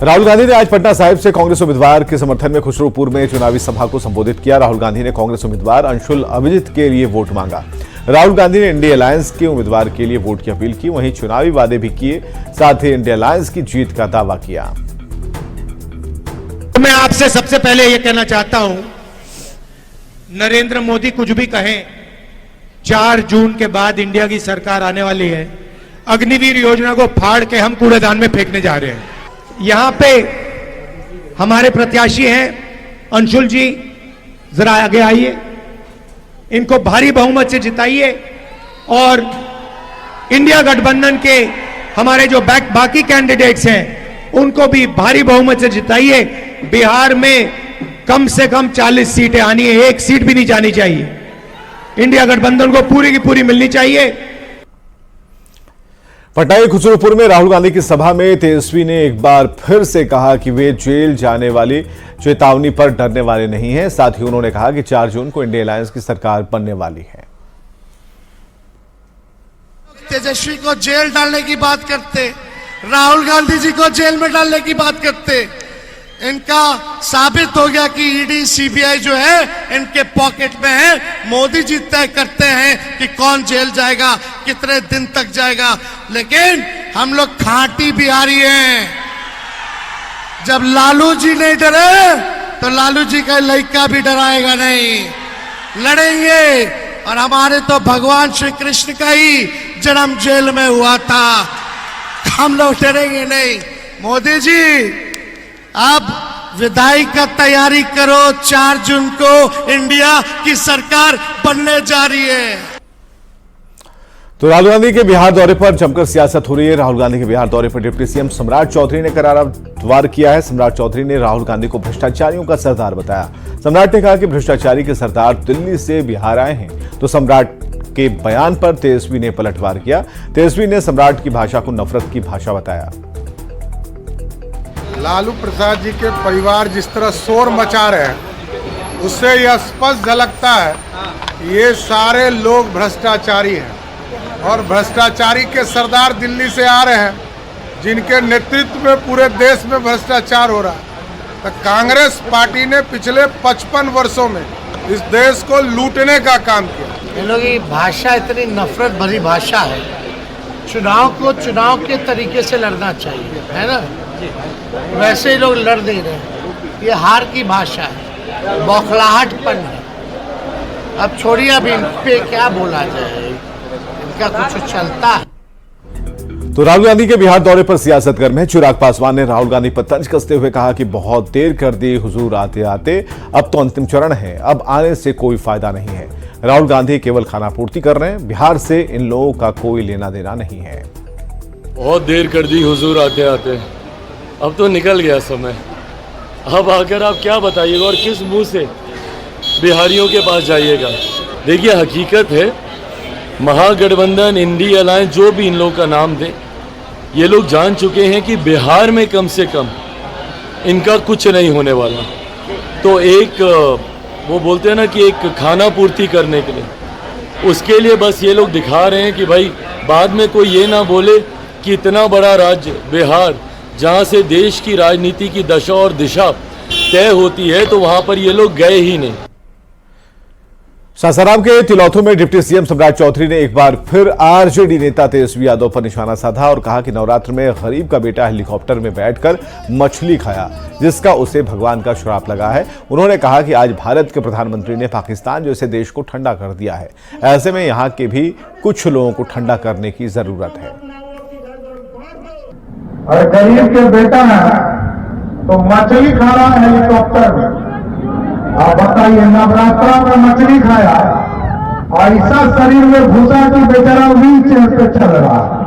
राहुल गांधी ने आज पटना साहिब से कांग्रेस उम्मीदवार के समर्थन में खुसरूपुर में चुनावी सभा को संबोधित किया। राहुल गांधी ने कांग्रेस उम्मीदवार अंशुल अभिजीत के लिए वोट मांगा। राहुल गांधी ने इंडिया अलायंस के उम्मीदवार के लिए वोट की अपील की, वहीं चुनावी वादे भी किए, साथ ही इंडिया अलायंस की जीत का दावा किया। मैं आपसे सबसे पहले यह कहना चाहता हूं, नरेंद्र मोदी कुछ भी कहें, 4 जून के बाद इंडिया की सरकार आने वाली है। अग्निवीर योजना को फाड़ के हम कूड़ेदान में फेंकने जा रहे हैं। यहां पे हमारे प्रत्याशी हैं अंशुल जी, जरा आगे आइए, इनको भारी बहुमत से जिताइए और इंडिया गठबंधन के हमारे जो बाकी कैंडिडेट्स हैं उनको भी भारी बहुमत से जिताइए। बिहार में कम से कम 40 सीटें आनी है, 1 सीट भी नहीं जानी चाहिए। इंडिया गठबंधन को पूरी की पूरी मिलनी चाहिए। पटना के खुसरूपुर में राहुल गांधी की सभा में तेजस्वी ने एक बार फिर से कहा कि वे जेल जाने वाली चेतावनी पर डरने वाले नहीं हैं। साथ ही उन्होंने कहा कि 4 जून को इंडिया अलायंस की सरकार बनने वाली है। तेजस्वी को जेल डालने की बात करते, राहुल गांधी जी को जेल में डालने की बात करते। इनका साबित हो गया कि ईडी सीबीआई जो है इनके पॉकेट में है। मोदी जी तय करते हैं कि कौन जेल जाएगा, कितने दिन तक जाएगा। लेकिन हम लोग खांटी बिहारी हैं। जब लालू जी नहीं डरे तो लालू जी का लड़का भी डराएगा नहीं। लड़ेंगे। और हमारे तो भगवान श्री कृष्ण का ही जन्म जेल में हुआ था, हम लोग डरेंगे नहीं। मोदी जी अब विदाई का तैयारी करो, 4 जून को इंडिया की सरकार बनने जा रही है। तो राहुल गांधी के बिहार दौरे पर जमकर सियासत हो रही है। राहुल गांधी के बिहार दौरे पर डिप्टी सीएम सम्राट चौधरी ने करारा वार किया है। सम्राट चौधरी ने राहुल गांधी को भ्रष्टाचारियों का सरदार बताया। सम्राट ने कहा कि भ्रष्टाचारी के सरदार दिल्ली से बिहार आए हैं। तो सम्राट के बयान पर तेजस्वी ने पलटवार किया। तेजस्वी ने सम्राट की भाषा को नफरत की भाषा बताया। लालू प्रसाद जी के परिवार जिस तरह शोर मचा रहे हैं, उससे यह स्पष्ट झलकता है कि ये सारे लोग भ्रष्टाचारी हैं और भ्रष्टाचारी के सरदार दिल्ली से आ रहे हैं, जिनके नेतृत्व में पूरे देश में भ्रष्टाचार हो रहा है। तो कांग्रेस पार्टी ने पिछले 55 वर्षों में इस देश को लूटने का काम किया। इन लोगों की भाषा इतनी नफरत भरी भाषा है। चुनाव को चुनाव के तरीके से लड़ना चाहिए, है ना। वैसे ही लोग लड़ नहीं रहे। ये हार की भाषा है, बौखलाहटपन है। अब छोड़िए, अब इन पे क्या बोला जाए, इनका कुछ चलता है। तो राहुल गांधी के बिहार दौरे पर सियासत गर्म है। चिराग पासवान ने राहुल गांधी पर तंज कसते हुए कहा कि बहुत देर कर दी हुजूर आते आते, अब तो अंतिम चरण है, अब आने से कोई फायदा नहीं है। राहुल गांधी केवल खानापूर्ति कर रहे हैं, बिहार से इन लोगों का कोई लेना देना नहीं है। बहुत देर कर दी हुजूर आते आते, अब तो निकल गया समय। अब आकर आप क्या बताइएगा और किस मुंह से बिहारियों के पास जाइएगा। देखिए, हकीकत है, महागठबंधन, इंडिया अलायंस, जो भी इन लोगों का नाम दे, ये लोग जान चुके हैं कि बिहार में कम से कम इनका कुछ नहीं होने वाला। तो एक वो बोलते हैं ना कि एक खाना पूर्ति करने के लिए, उसके लिए बस ये लोग दिखा रहे हैं कि भाई बाद में कोई ये ना बोले कि इतना बड़ा राज्य बिहार, जहाँ से देश की राजनीति की दशा और दिशा तय होती है, तो वहां पर ये लोग गए ही नहीं। सासाराम के तिलौथू में डिप्टी सीएम सम्राट चौधरी ने एक बार फिर आरजेडी नेता तेजस्वी यादव पर निशाना साधा और कहा कि नवरात्र में गरीब का बेटा हेलीकॉप्टर में बैठकर मछली खाया, जिसका उसे भगवान का श्राप लगा है। उन्होंने कहा कि आज भारत के प्रधानमंत्री ने पाकिस्तान जैसे देश को ठंडा कर दिया है, ऐसे में यहाँ के भी कुछ लोगों को ठंडा करने की जरूरत है। और गरीब के बेटा है तो मछली खा रहा है हेलीकॉप्टर में। आप बताइए, नवरात्रा में मछली खाया, ऐसा शरीर में घुसा कि बेचारा व्हील चेयर पे चल रहा है।